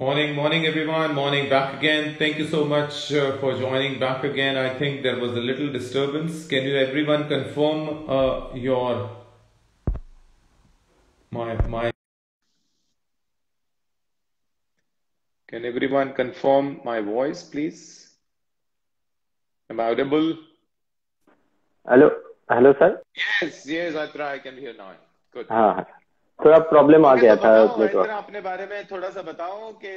Morning, morning everyone. Morning back again. Thank you so much for joining back again. I think there was a little disturbance. Can you everyone confirm your my Can everyone confirm my voice, please? Am I audible? Hello hello sir. Yes, yes, Atra, I can hear now. Good. हाँ हाँ, थोड़ा problem आ okay, गया तो था बताओ network. Indira, अपने बारे में थोड़ा सा बताओ कि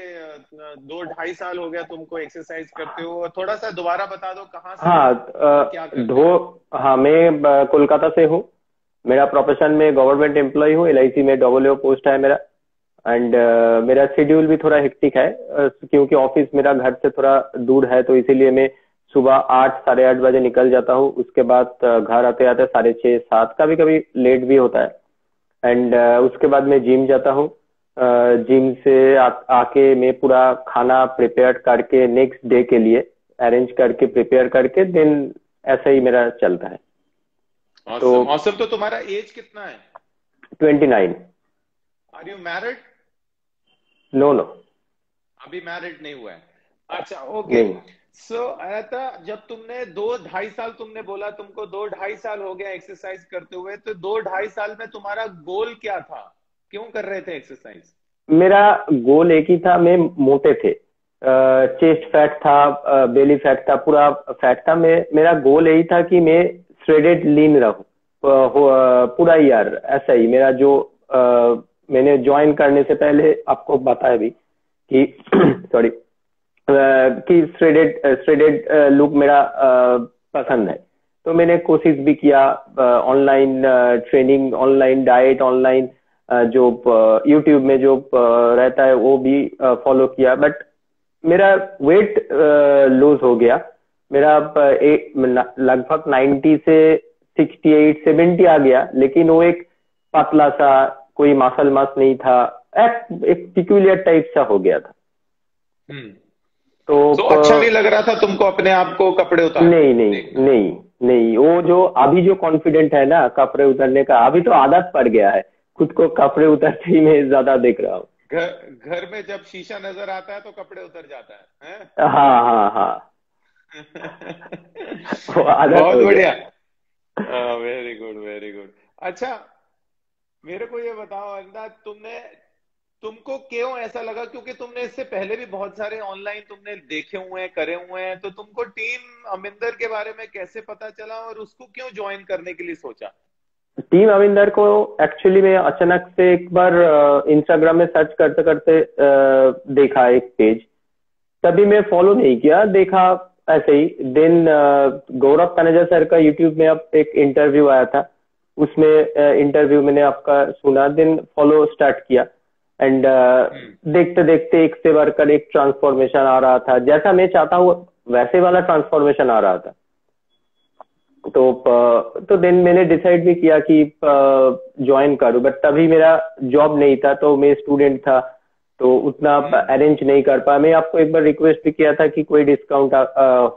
2 ढाई साल हो गया तुमको एक्सरसाइज करते हो। थोड़ा सा दोबारा बता दो कहाँ से हाँ हो और क्या करते धो हो। हाँ मैं कोलकाता से हूँ। मेरा प्रोफेशन में गवर्नमेंट एम्प्लॉय हूँ, एलआईसी में डबल ओ पोस्ट है मेरा। एंड मेरा शेड्यूल भी थोड़ा हेक्टिक है, क्योंकि ऑफिस मेरा घर से थोड़ा दूर है, तो इसीलिए मैं सुबह 8 साढ़े 8 बजे निकल जाता हूँ। उसके बाद घर आते आते 6:30 7, कभी कभी लेट भी होता है। एंड उसके बाद मैं जिम जाता हूँ। जिम से आके मैं पूरा खाना प्रिपेयर करके नेक्स्ट डे के लिए अरेंज करके प्रिपेयर करके देन ऐसा ही मेरा चलता है। तो ऑसम ऑसम। तो तुम्हारा एज कितना है? 29। Are you married? No no. अभी मैरिड नहीं हुआ है। अच्छा, ओके। नहीं, सो था जब तुमने 2 ढाई साल, तुमने बोला तुमको 2 ढाई साल हो गया एक्सरसाइज करते हुए, तो 2 ढाई साल में तुम्हारा गोल क्या था? क्यों कर रहे थे एक्सरसाइज? मेरा गोल एक ही था, मैं मोटे थे। चेस्ट फैट था, बेली फैट था, पूरा फैट था। मेरा गोल यही था कि मैं श्रेडेड लीन रहूं पूरा ईयर। ऐसा ही मेरा जो मैंने ज्वाइन करने से पहले आपको बताया भी कि सॉरी, कि श्रेडेड श्रेडेड लुक मेरा पसंद है। तो मैंने कोशिश भी किया, online training, online diet, online जो यूट्यूब में जो रहता है वो भी फॉलो किया। बट मेरा वेट लूज हो गया। मेरा लगभग 90 से 68 70 आ गया, लेकिन वो एक पतला सा, कोई मसल मास नहीं था। एक पिक्यूलियर टाइप सा हो गया था। हम्म। तो सो अच्छा नहीं लग रहा था तुमको अपने आप को कपड़े उतार के नहीं नहीं देखना? नहीं नहीं, वो जो अभी जो कॉन्फिडेंट है ना कपड़े उतारने का, अभी तो आदत पड़ गया है। खुद को कपड़े उतारते ही मैं ज्यादा देख रहा हूँ। घर घर में जब शीशा नजर आता है तो कपड़े उतर जाता है, हाँ हाँ हाँ, हैं? वो आदत बहुत हो गया। बढ़िया। Very good, very good. अच्छा, मेरे को ये बताओ अंदाज, तुमको क्यों ऐसा लगा? क्योंकि तुमने इससे पहले भी बहुत सारे ऑनलाइन तुमने देखे हुए हैं, करे हुए हैं, तो तुमको टीम अमिंदर के बारे में कैसे पता चला और उसको क्यों ज्वाइन करने के लिए सोचा? टीम अविंदर को एक्चुअली मैं अचानक से एक बार इंस्टाग्राम में सर्च करते करते देखा एक पेज। तभी मैं फॉलो नहीं किया, देखा ऐसे ही। देन गौरव तनेजा सर का यूट्यूब में अब एक इंटरव्यू आया था, उसमें इंटरव्यू मैंने आपका सुना, देन फॉलो स्टार्ट किया। एंड हम्म। देखते देखते एक से बढ़कर एक ट्रांसफॉर्मेशन आ रहा था, जैसा मैं चाहता हूँ वैसे वाला ट्रांसफॉर्मेशन आ रहा था। तो देन मैंने डिसाइड भी किया कि ज्वाइन करूं। बट तभी मेरा जॉब नहीं था, तो मैं स्टूडेंट था, तो उतना हम्म। अरेंज नहीं कर पाया। मैं आपको एक बार रिक्वेस्ट भी किया था कि कोई डिस्काउंट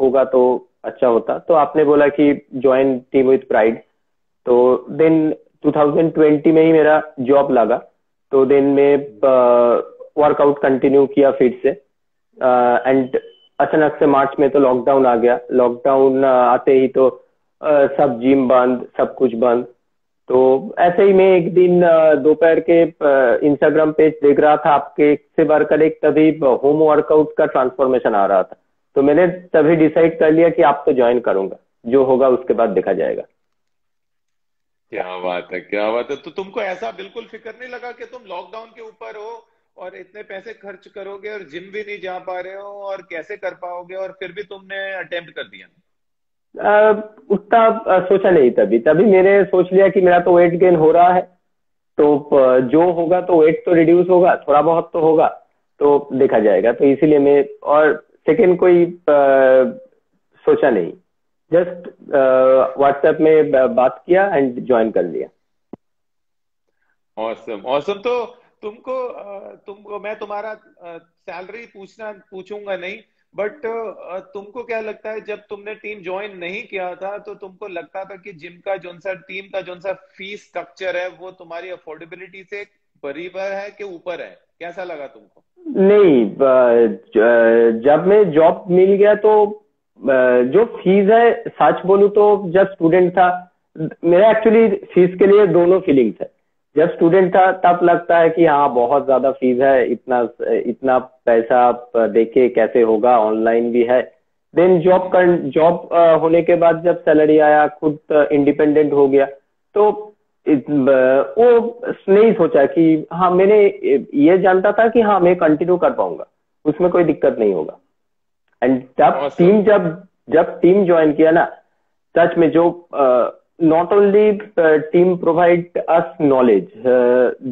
होगा तो अच्छा होता, तो आपने बोला कि ज्वाइन टीम विथ प्राइड। तो देन 2020 में ही मेरा जॉब लगा। तो देन मैं वर्कआउट कंटिन्यू किया फिर से। एंड अचानक से मार्च में तो लॉकडाउन आ गया। लॉकडाउन आते ही तो सब जिम बंद, सब कुछ बंद। तो ऐसे ही मैं एक दिन दोपहर के इंस्टाग्राम पेज देख रहा था आपके, एक से बढ़कर एक, तभी होम वर्कआउट का ट्रांसफॉर्मेशन आ रहा था। तो मैंने तभी डिसाइड कर लिया कि आप तो ज्वाइन करूंगा, जो होगा उसके बाद देखा जाएगा। क्या बात है, क्या बात है। तो तुमको ऐसा बिल्कुल फिक्र नहीं लगा कि तुम लॉकडाउन के ऊपर हो और इतने पैसे खर्च करोगे और जिम भी नहीं जा पा रहे हो और कैसे कर पाओगे, और फिर भी तुमने अटेम्प्ट कर दिया? उतना सोचा नहीं। तभी तभी मैंने सोच लिया कि मेरा तो वेट गेन हो रहा है, तो जो होगा तो वेट तो रिड्यूस होगा, थोड़ा बहुत तो होगा, तो देखा जाएगा। तो इसीलिए मैं, और सेकंड कोई सोचा नहीं, जस्ट व्हाट्सएप में बात किया एंड ज्वाइन कर लिया। Awesome, awesome. तो तुमको मैं तुम्हारा सैलरी पूछूंगा नहीं, बट तुमको क्या लगता है, जब तुमने टीम ज्वाइन नहीं किया था तो तुमको लगता था कि जिम का जोन सा, टीम का जोन सा फीस स्ट्रक्चर है वो तुम्हारी अफोर्डेबिलिटी से बराबर है कि ऊपर है? कैसा लगा तुमको? नहीं, जब मैं जॉब मिल गया तो जो फीस है, सच बोलूं तो जब स्टूडेंट था, मेरा एक्चुअली फीस के लिए दोनों फीलिंग्स है। जब स्टूडेंट था तब लगता है कि हाँ बहुत ज्यादा फीस है, इतना इतना पैसा आप देके कैसे होगा, ऑनलाइन भी है। देन जॉब होने के बाद जब सैलरी आया, खुद इंडिपेंडेंट हो गया, तो वो नहीं सोचा कि हाँ, मैंने ये जानता था कि हाँ मैं कंटिन्यू कर पाऊंगा, उसमें कोई दिक्कत नहीं होगा। And awesome. जब जब टीम ज्वाइन किया ना, सच में जो not only team provide us knowledge,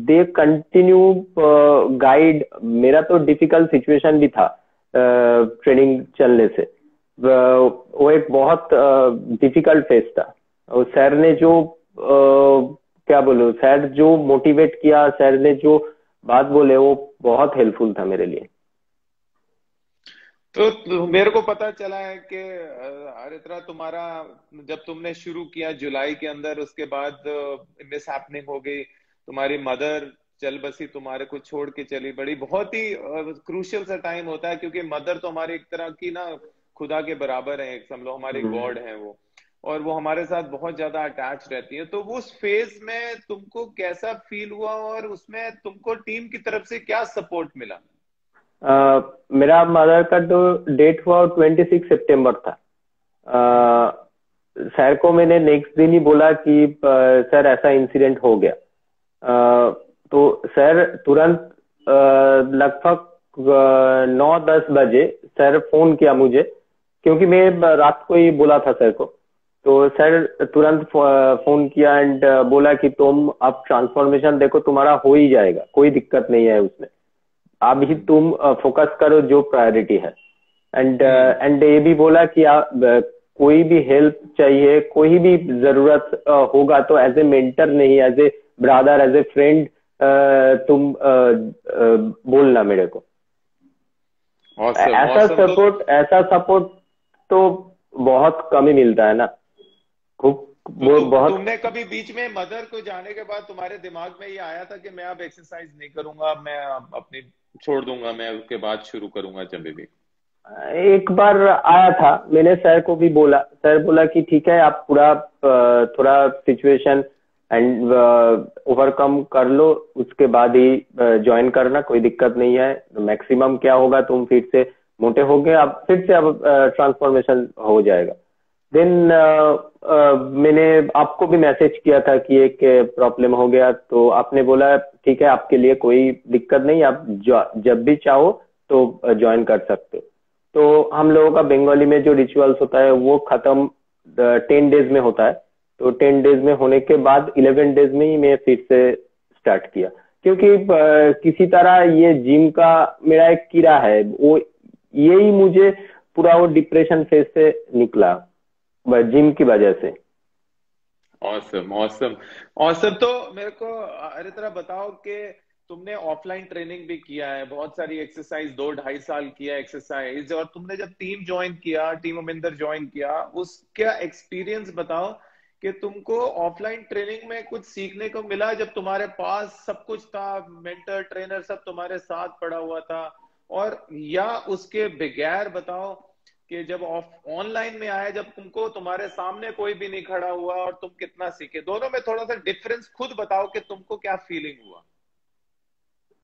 they continue guide. मेरा तो डिफिकल्ट सिचुएशन भी था ट्रेनिंग चलने से। वो एक बहुत डिफिकल्ट फेज था। और सर ने जो क्या बोलूं, सर जो मोटिवेट किया, सर ने जो बात बोले, वो बहुत हेल्पफुल था मेरे लिए। तो मेरे को पता चला है कि अरित्रा तुम्हारा, जब तुमने शुरू किया जुलाई के अंदर, उसके बाद मिस हैपनिंग हो गई, तुम्हारी मदर चल बसी, तुम्हारे को छोड़ के चली बड़ी। बहुत ही क्रूशियल सा टाइम होता है, क्योंकि मदर तो हमारी एक तरह की ना खुदा के बराबर है, एक समझ लो हमारे हम्म। गॉड है वो। और वो हमारे साथ बहुत ज्यादा अटैच रहती है। तो वो उस फेज में तुमको कैसा फील हुआ, और उसमें तुमको टीम की तरफ से क्या सपोर्ट मिला? मेरा मदर का जो डेट हुआ 26 सितंबर था। सर को मैंने नेक्स्ट दिन ही बोला कि सर ऐसा इंसिडेंट हो गया। तो सर तुरंत लगभग 9-10 बजे सर फोन किया मुझे, क्योंकि मैं रात को ही बोला था सर को। तो सर तुरंत फोन किया एंड बोला कि तुम अब ट्रांसफॉर्मेशन देखो, तुम्हारा हो ही जाएगा, कोई दिक्कत नहीं है उसमें। अभी तुम फोकस करो जो प्रायोरिटी है। एंड हम्म। ये भी बोला कि कोई भी हेल्प चाहिए, कोई भी जरूरत होगा तो एज ए मेंटर नहीं, as a brother, as a friend तुम बोलना मेरे को। Awesome awesome. तो ऐसा सपोर्ट तो बहुत कम ही मिलता है ना। खूब वो बहुत। तुमने कभी बीच में मदर को जाने के बाद तुम्हारे दिमाग में ये आया था कि मैं अब एक्सरसाइज नहीं करूंगा, अब मैं अब अपनी छोड़ दूंगा, मैं उसके बाद शुरू करूंगा जब भी? एक बार आया था, मैंने सर को भी बोला, सर बोला कि ठीक है, आप पूरा थोड़ा सिचुएशन एंड ओवरकम कर लो, उसके बाद ही ज्वाइन करना, कोई दिक्कत नहीं है। मैक्सिमम क्या होगा, तुम फिर से मोटे हो गए, अब फिर से अब ट्रांसफॉर्मेशन हो जाएगा। देन मैंने आपको भी मैसेज किया था कि एक प्रॉब्लम हो गया, तो आपने बोला ठीक है, आपके लिए कोई दिक्कत नहीं, आप जब भी चाहो तो ज्वाइन कर सकते हो। तो हम लोगों का बंगाली में जो रिचुअल्स होता है वो खत्म 10 डेज में होता है। तो 10 डेज में होने के बाद 11 डेज में ही मैं फिर से स्टार्ट किया, क्योंकि किसी तरह ये जिम का मेरा एक कीड़ा है, वो यही मुझे पूरा वो डिप्रेशन फेज से निकला जिम की वजह से। Awesome awesome awesome. तो मेरे को अरे तरह बताओ कि तुमने ऑफलाइन ट्रेनिंग भी किया है, बहुत सारी एक्सरसाइज, 2-2.5 साल किया एक्सरसाइज, और तुमने जब टीम ज्वाइन किया, टीम अमिंदर ज्वाइन किया, उसका एक्सपीरियंस बताओ कि तुमको ऑफलाइन ट्रेनिंग में कुछ सीखने को मिला, जब तुम्हारे पास सब कुछ था, मेंटर ट्रेनर सब तुम्हारे साथ पड़ा हुआ था? और या उसके बगैर बताओ कि जब ऑफ ऑनलाइन में आया, जब तुमको तुम्हारे सामने कोई भी नहीं खड़ा हुआ, और तुम कितना सीखे, दोनों में थोड़ा सा डिफरेंस खुद बताओ कि तुमको क्या फीलिंग हुआ?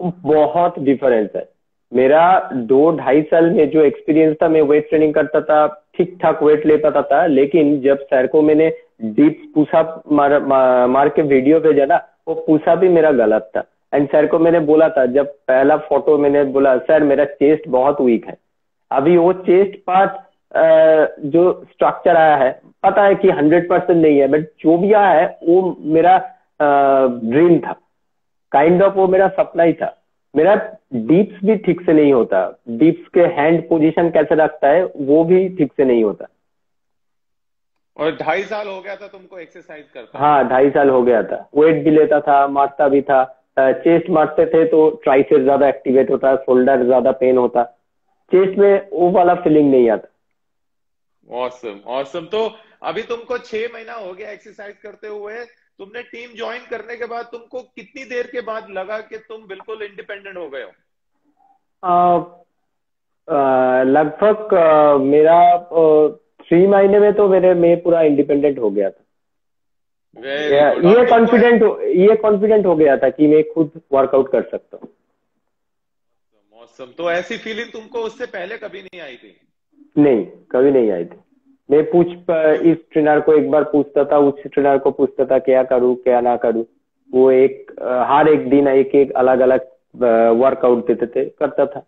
बहुत डिफरेंस है। मेरा 2-2.5 साल में जो एक्सपीरियंस था, मैं वेट ट्रेनिंग करता था, ठीक ठाक वेट ले पाता था, लेकिन जब सर को मैंने डीप पुशअप मार के वीडियो भेजा ना, वो पुशअप भी मेरा गलत था। एंड सर को मैंने बोला था, जब पहला फोटो मैंने बोला, सर मेरा चेस्ट बहुत वीक है। अभी वो चेस्ट पार्ट जो स्ट्रक्चर आया है, पता है कि 100% नहीं है, बट जो भी आया है वो मेरा ड्रीम था, काइंड ऑफ वो मेरा सपना ही था। मेरा डिप्स भी ठीक से नहीं होता, डिप्स के हैंड पोजीशन कैसे रखता है वो भी ठीक से नहीं होता। और 2.5 साल हो गया था तुमको एक्सरसाइज करते हुए? हाँ, 2.5 साल हो गया था, वेट भी लेता था, मारता भी था। चेस्ट मारते थे तो ट्राइसेप ज्यादा एक्टिवेट होता, शोल्डर ज्यादा पेन होता, चेस्ट में वो वाला फीलिंग नहीं आता। Awesome awesome. तो अभी तुमको 6 महीना हो गया एक्सरसाइज करते हुए। तुमने टीम ज्वाइन करने के बाद तुमको कितनी देर के बाद लगा कि तुम बिल्कुल इंडिपेंडेंट हो गए हो? लगभग मेरा 3 महीने में तो मैं पूरा इंडिपेंडेंट हो गया था। Very good. और तुमको ये कॉन्फिडेंट हो गया था कि मैं खुद वर्कआउट कर सकता हूँ। मौसम तो ऐसी फीलिंग तुमको उससे पहले कभी नहीं आई थी? नहीं, कभी नहीं आई थी। मैं क्यों? इस ट्रेनर को एक बार पूछता था, उस ट्रेनर को पूछता था क्या करूँ क्या ना करूँ। वो हर एक दिन एक एक अलग अलग वर्कआउट देते थे, करता था।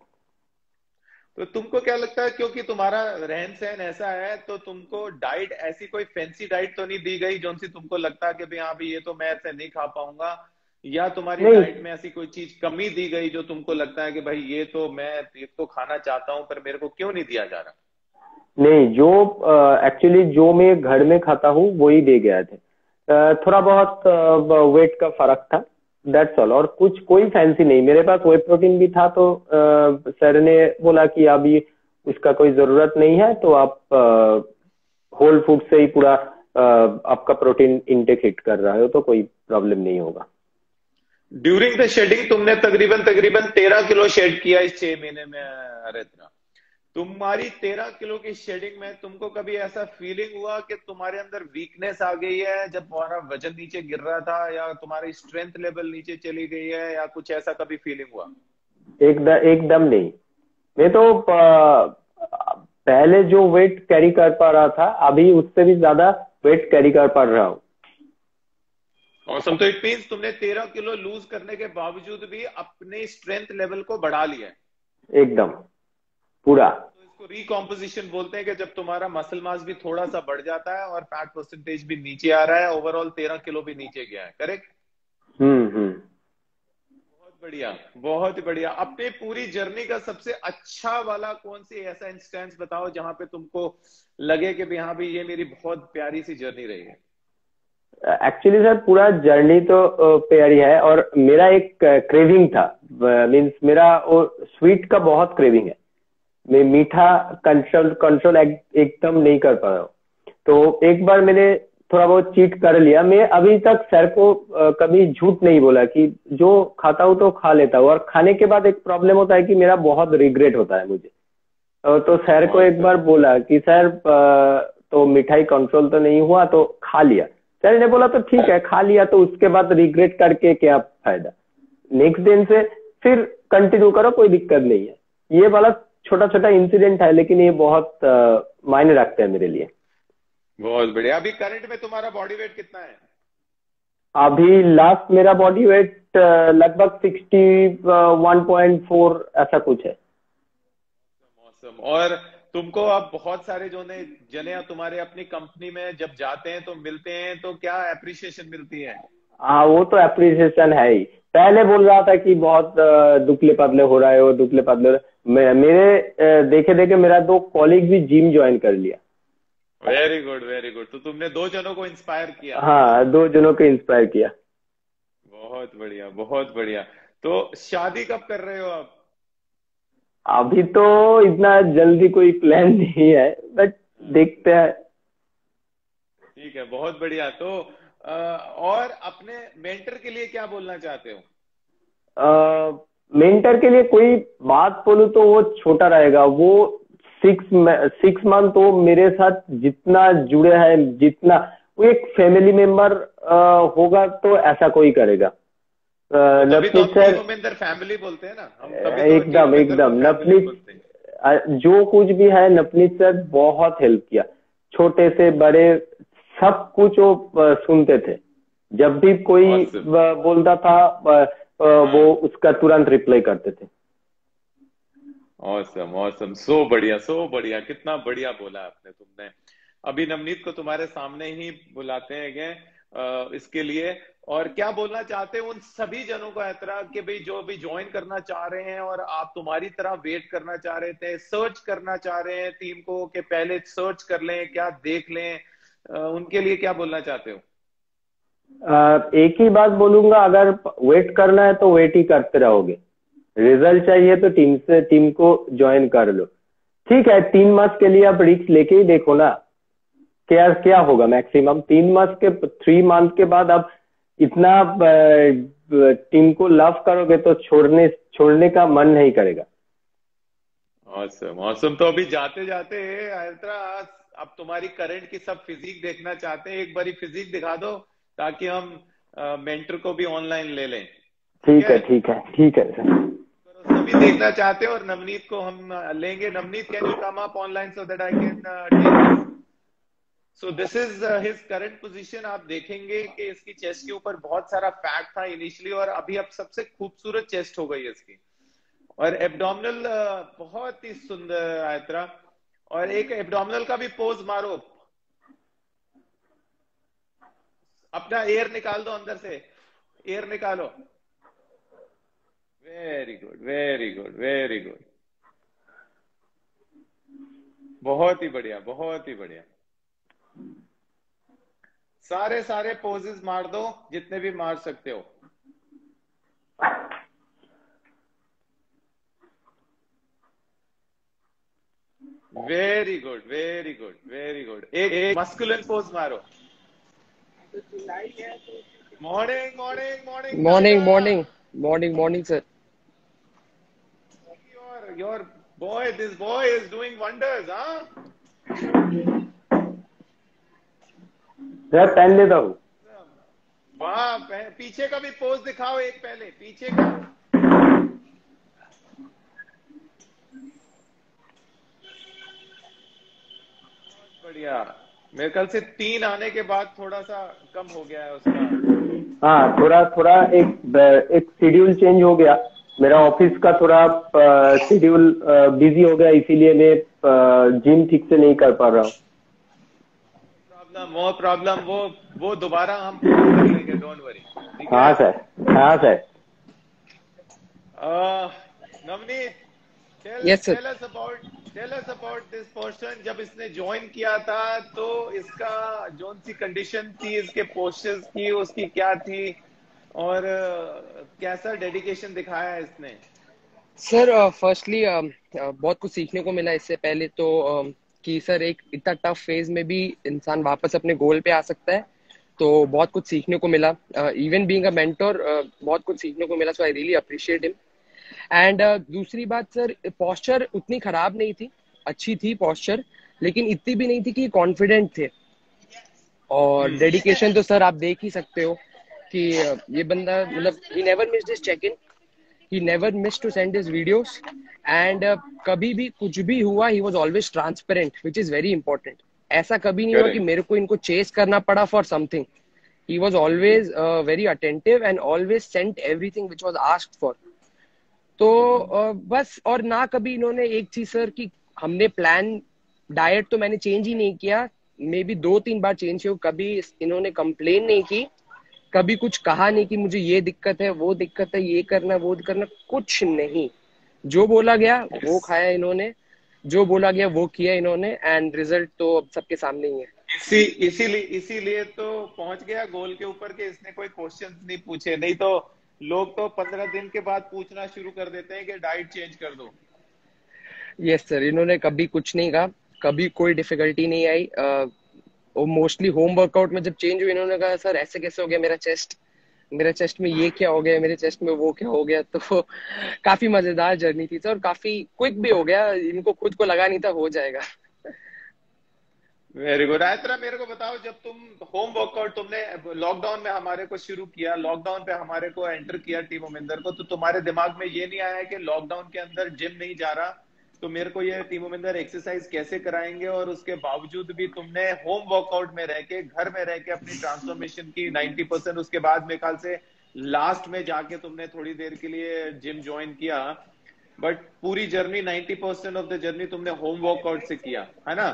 तो तुमको क्या लगता है, क्योंकि तुम्हारा रहन सहन ऐसा है, तो तुमको डाइट ऐसी कोई फैंसी डाइट तो नहीं दी गई जो सी तुमको लगता है कि भाई हाँ भी ये तो मैं ऐसे नहीं खा पाऊंगा, या तुम्हारी नहीं, डाइट में ऐसी कोई चीज कमी दी गई जो तुमको लगता है कि भाई ये तो खाना चाहता हूं पर मेरे को क्यों नहीं दिया जा रहा? नहीं, जो एक्चुअली जो मैं घर में खाता हूँ वही दे गया थे। थोड़ा बहुत वेट का फर्क था, दैट्स ऑल। और कुछ कोई फैंसी नहीं। मेरे पास वेट प्रोटीन भी था, तो सर ने बोला कि अभी उसका कोई जरूरत नहीं है, तो आप होल फूड से ही पूरा आपका प्रोटीन इंटेक हिट कर रहा हो तो कोई प्रॉब्लम नहीं होगा। ड्यूरिंग द शेडिंग तुमने तकरीबन तकरीबन 13 किलो शेड किया इस 6 महीने में, अरित्रा। तुम्हारी 13 किलो की शेडिंग में तुमको कभी ऐसा फीलिंग हुआ कि तुम्हारे अंदर वीकनेस आ गई है जब तुम्हारा वजन नीचे गिर रहा था, या तुम्हारी स्ट्रेंथ लेवल नीचे चली गई है, या कुछ ऐसा कभी फीलिंग हुआ? एकदम नहीं। मैं तो पहले जो वेट कैरी कर पा रहा था, अभी उससे भी ज्यादा वेट कैरी कर पा रहा हूँ। औसम। तो इट मीन्स तुमने 13 किलो लूज करने के बावजूद भी अपने स्ट्रेंथ लेवल को बढ़ा लिया है। एकदम पूरा। तो इसको रिकॉम्पोजिशन बोलते हैं कि जब तुम्हारा मसल मास भी थोड़ा सा बढ़ जाता है और फैट परसेंटेज भी नीचे आ रहा है, ओवरऑल 13 किलो भी नीचे गया है, करेक्ट? हम्म। बहुत बढ़िया, बहुत बढ़िया। अपने पूरी जर्नी का सबसे अच्छा वाला कौन सी ऐसा इंस्टेंस बताओ जहां पे तुमको लगे कि भाई हाँ भाई ये मेरी बहुत प्यारी सी जर्नी रही है। एक्चुअली सर पूरा जर्नी तो प्यारी है, और मेरा एक क्रेविंग था। मींस मेरा वो स्वीट का बहुत क्रेविंग है। मैं मीठा कंट्रोल एकदम नहीं कर पा रहा हूँ। तो एक बार मैंने थोड़ा बहुत चीट कर लिया। मैं अभी तक सर को कभी झूठ नहीं बोला कि जो खाता हूँ तो खा लेता हूँ, और खाने के बाद एक प्रॉब्लम होता है कि मेरा बहुत रिग्रेट होता है मुझे। तो सर को एक बार बोला कि सर तो मिठाई कंट्रोल तो नहीं हुआ, तो खा लिया। सर ने बोला तो ठीक है, खा लिया तो उसके बाद रिग्रेट करके क्या फायदा। नेक्स्ट दिन से फिर कंटिन्यू करो, कोई दिक्कत नहीं है। ये वाला छोटा छोटा इंसिडेंट है, लेकिन ये बहुत मायने रखते हैं मेरे लिए। बहुत बढ़िया। अभी करंट में तुम्हारा बॉडी वेट कितना है? अभी लास्ट मेरा बॉडी वेट लगभग 61.4 ऐसा कुछ है। मौसम। और तुमको अब बहुत सारे जो ने जने तुम्हारे अपनी कंपनी में जब जाते हैं तो मिलते हैं, तो क्या अप्रिशिएशन मिलती है? हाँ, वो तो अप्रिसिएशन है ही। पहले बोल रहा था कि बहुत दुबले पतले हो रहे हो, दुबले पतले हो रहे हो। मेरे देखे देखे मेरा 2 कॉलीग भी जिम ज्वाइन कर लिया। Very good, very good. तो तुमने 2 जनों को इंस्पायर किया। हाँ, 2 जनों को इंस्पायर किया। बहुत बढ़िया, बहुत बढ़िया। तो शादी कब कर रहे हो आप? अभी तो इतना जल्दी कोई प्लान नहीं है, बट देखते हैं। ठीक है, बहुत बढ़िया। तो और अपने मेंटर के लिए क्या बोलना चाहते हो? मेंटर के लिए कोई बात बोलूं तो वो छोटा रहेगा। वो 6 मंथ वो मेरे साथ जितना जुड़े हैं, जितना वो एक फैमिली मेंबर होगा, तो ऐसा कोई करेगा। तो तभी तो नवनीत हम सर टीम मोमिंदर फैमिली बोलते हैं ना, हम तभी तो टीम एकदम मोमिंदर को एकदम फैमिली नवनीत, बोलते हैं। जो कुछ भी है नवनीत सर बहुत हेल्प किया। छोटे से बड़े सब कुछ वो सुनते थे। जब भी कोई Awesome. बोलता था वो हाँ। उसका तुरंत रिप्लाई करते थे। Awesome, awesome. सो बढ़िया, सो बढ़िया। कितना बढ़िया बोला आपने तुमने। अभी नवनीत को तुम्हारे सामने ही बुलाते हैं इसके लिए। और क्या बोलना चाहते हैं उन सभी जनों को ऐतरा कि भाई जो भी ज्वाइन करना चाह रहे हैं और आप तुम्हारी तरह वेट करना चाह रहे थे, सर्च करना चाह रहे हैं टीम को कि पहले सर्च कर लें, क्या देख लें, उनके लिए क्या बोलना चाहते हो? एक ही बात बोलूंगा, अगर वेट करना है तो वेट ही करते रहोगे। रिजल्ट चाहिए तो टीम को ज्वाइन कर लो। ठीक है, 3 मंथ के लिए आप रिस्क लेके ही देखो ना, क्या क्या होगा। मैक्सिमम 3 मंथ के 3 मंथ के बाद आप इतना टीम को लव करोगे तो छोड़ने का मन नहीं करेगा। Awesome awesome. तो अभी जाते जाते आयत्रा, अब तुम्हारी करंट की सब फिजिक देखना चाहते हैं, एक बारी फिजिक दिखा दो ताकि हम मेंटर को भी ऑनलाइन ले लें। ठीक ठीक है? है, ठीक है, ठीक है सर। सभी देखना चाहते हैं, और नवनीत को हम लेंगे। Navneet, can you come up online so that I can take you. So this is his current position. आप देखेंगे कि इसकी चेस्ट के ऊपर बहुत सारा फैट था इनिशियली, और अभी अब सबसे खूबसूरत चेस्ट हो गई है इसकी। और एब्डोमिनल बहुत ही सुंदर आयत्रा। और एक एब्डोमिनल का भी पोज मारो, अपना एयर निकाल दो अंदर से, एयर निकालो। Very good, very good, very good. बहुत ही बढ़िया, बहुत ही बढ़िया। सारे सारे पोजेस मार दो जितने भी मार सकते हो। Very good, very good, very good. एक मस्कुलिन पोज मारो। Morning morning morning Morning, tiger. morning, morning, morning, sir. Your boy, this boy is doing wonders, huh? Sir पहन लेता हूँ। वाह, पीछे का भी पोज दिखाओ एक, पहले पीछे का। बढ़िया। मेरे ख्याल से 3 आने के बाद थोड़ा सा कम हो गया है उसका। हाँ, थोड़ा थोड़ा एक शेड्यूल चेंज हो गया। मेरा ऑफिस का थोड़ा शेड्यूल बिजी हो गया, इसीलिए मैं जिम ठीक से नहीं कर पा रहा हूँ। Problem, no problem. वो दोबारा हम पूरा कर लेंगे, डोंट वरी। ठीक है? हाँ सर, हाँ sir. Navneet, Yes, sir. Tell us about this person. जब इसने ज्वाइन किया था तो इसका जोन सी कंडीशन थी, इसके पोस्चर्स की, उसकी क्या थी, और कैसा डेडिकेशन दिखाया इसने? सर फर्स्टली बहुत कुछ सीखने को मिला इससे पहले तो कि सर एक इतना टफ फेज में भी इंसान वापस अपने गोल पे आ सकता है। तो बहुत कुछ सीखने को मिला। इवन बीइंग अ मेंटर बहुत कुछ सीखने को मिला, so I really appreciate him. And दूसरी बात सर, पोस्चर उतनी खराब नहीं थी, अच्छी थी पोस्चर, लेकिन इतनी भी नहीं थी कि कॉन्फिडेंट थे। और डेडिकेशन तो सर आप देख ही सकते हो कि ये बंदा मतलब ही never missed his check in, he never missed to send his videos, and कभी भी कुछ भी हुआ he was always transparent, which is very important. ऐसा कभी नहीं हुआ कि करेक्ट। मेरे को इनको चेस करना पड़ा for something. He was always very attentive and always sent everything which was asked for. तो बस, और ना कभी इन्होंने एक चीज सर कि हमने प्लान, डाइट तो मैंने चेंज ही नहीं किया, मे बी 2-3 बार चेंज किया, कभी इन्होंने कंप्लेन नहीं की, कभी कुछ कहा नहीं कि मुझे ये दिक्कत है, वो दिक्कत है, ये करना वो करना, कुछ नहीं। जो बोला गया वो खाया इन्होंने, जो बोला गया वो किया इन्होंने, एंड रिजल्ट तो अब सबके सामने ही है। इसीलिए तो पहुंच गया गोल के ऊपर के इसने कोई क्वेश्चंस नहीं पूछे। नहीं तो लोग तो 15 दिन के बाद पूछना शुरू कर देते हैं कि डाइट चेंज कर दो। यस सर, इन्होंने कभी कुछ नहीं कहा, कभी कोई डिफिकल्टी नहीं आई। वो मोस्टली होम वर्कआउट में जब चेंज हुई, इन्होंने कहा सर ऐसे कैसे हो गया मेरा चेस्ट में ये क्या हो गया, मेरे चेस्ट में वो क्या हो गया। तो काफी मजेदार जर्नी थी सर, और काफी क्विक भी हो गया, इनको खुद को लगा नहीं था हो जाएगा। Very good. आयत्रा, मेरे को बताओ, जब तुम होम वर्कआउट तुमने लॉकडाउन में हमारे को शुरू किया, लॉकडाउन पे हमारे को एंटर किया टीम उमिंदर को, तो तुम्हारे दिमाग में ये नहीं आया कि लॉकडाउन के अंदर जिम नहीं जा रहा तो मेरे को ये टीम उमिंदर एक्सरसाइज कैसे कराएंगे? और उसके बावजूद भी तुमने होम वर्कआउट में रह के, घर में रह के अपनी ट्रांसफॉर्मेशन की 90%। उसके बाद मेरे ख्याल से लास्ट में जाके तुमने थोड़ी देर के लिए जिम ज्वाइन किया, बट पूरी जर्नी 90% ऑफ द जर्नी तुमने होम वर्कआउट से किया, है ना?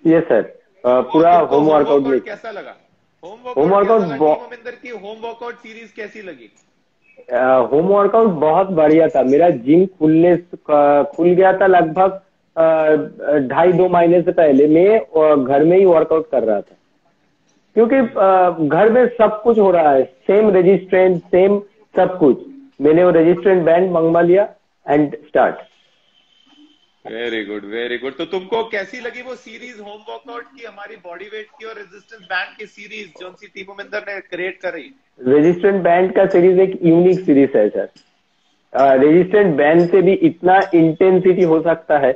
यस सर, पूरा तुमको होम होम वर्कआउट में। वर्कआउट कैसा लगा? होम होम वर्कआउट कैसा लगा? टीम वर्कआउट अमिंदर की होम वर्कआउट सीरीज कैसी लगी? होम वर्कआउट बहुत बढ़िया था। मेरा जिम खुल गया था लगभग 2.5-2 महीने से पहले। मैं घर में ही वर्कआउट कर रहा था, क्योंकि घर में सब कुछ हो रहा है, सेम रेजिस्टेंस, सेम सब कुछ। मैंने वो रेजिस्टेंट बैंड मंगवा लिया and start. Very good, very good. तो तुमको कैसी लगी वो सीरीज होम वर्कआउट की, हमारी बॉडी वेट की और रेजिस्टेंस बैंड की सीरीज जो सी टीम अमिंदर ने क्रिएट करी? रेजिस्टेंट बैंड का सीरीज एक यूनिक सीरीज है सर। रेजिस्टेंट बैंड से भी इतना इंटेंसिटी हो सकता है।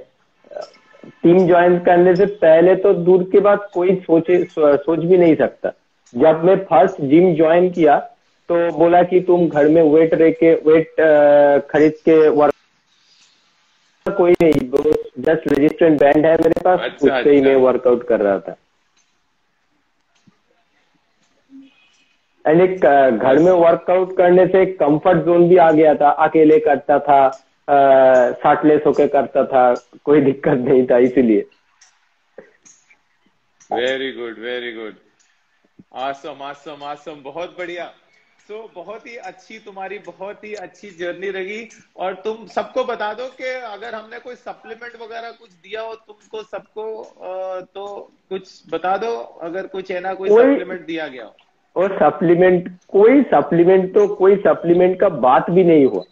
टीम ज्वाइन करने से पहले तो दूर के बाद कोई सोच भी नहीं सकता। जब मैं फर्स्ट जिम ज्वाइन किया तो बोला कि तुम घर में वेट खरीद के वर्क, कोई नहीं, जस्ट रेजिस्टेंट बैंड है मेरे पास, अच्छा उससे ही मैं अच्छा। वर्कआउट कर रहा था। एंड एक घर में Awesome. वर्कआउट करने से एक कंफर्ट जोन भी आ गया था, अकेले करता था, साटलेस होके करता था, कोई दिक्कत नहीं था इसीलिए। Very good very good. Awesome awesome awesome, बहुत बढ़िया। बहुत ही अच्छी, तुम्हारी बहुत ही अच्छी जर्नी रही। और तुम सबको बता दो कि अगर हमने कोई सप्लीमेंट वगैरह कुछ दिया हो तुमको सबको, तो कुछ बता दो, अगर कुछ है ना, कोई कोई सप्लीमेंट दिया गया हो। और सप्लीमेंट, कोई सप्लीमेंट का बात भी नहीं हुआ।